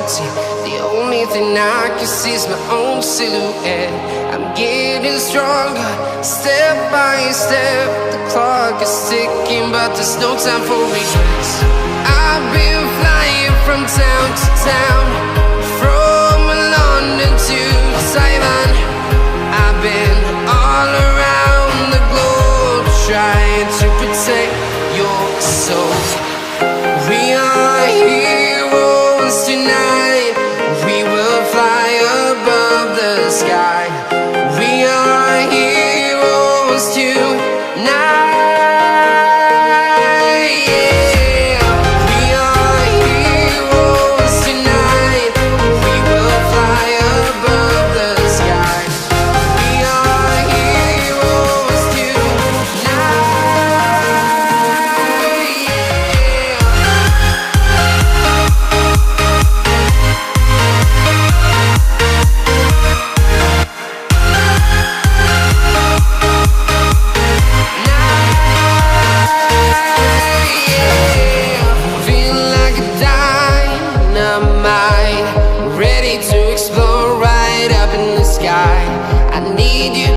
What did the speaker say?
empty. The only thing I can see is my own silhouette. I'm getting stronger, step by step. The clock is ticking, but there's no time for regrets. I've been flying from town to town, from London to Taiwan.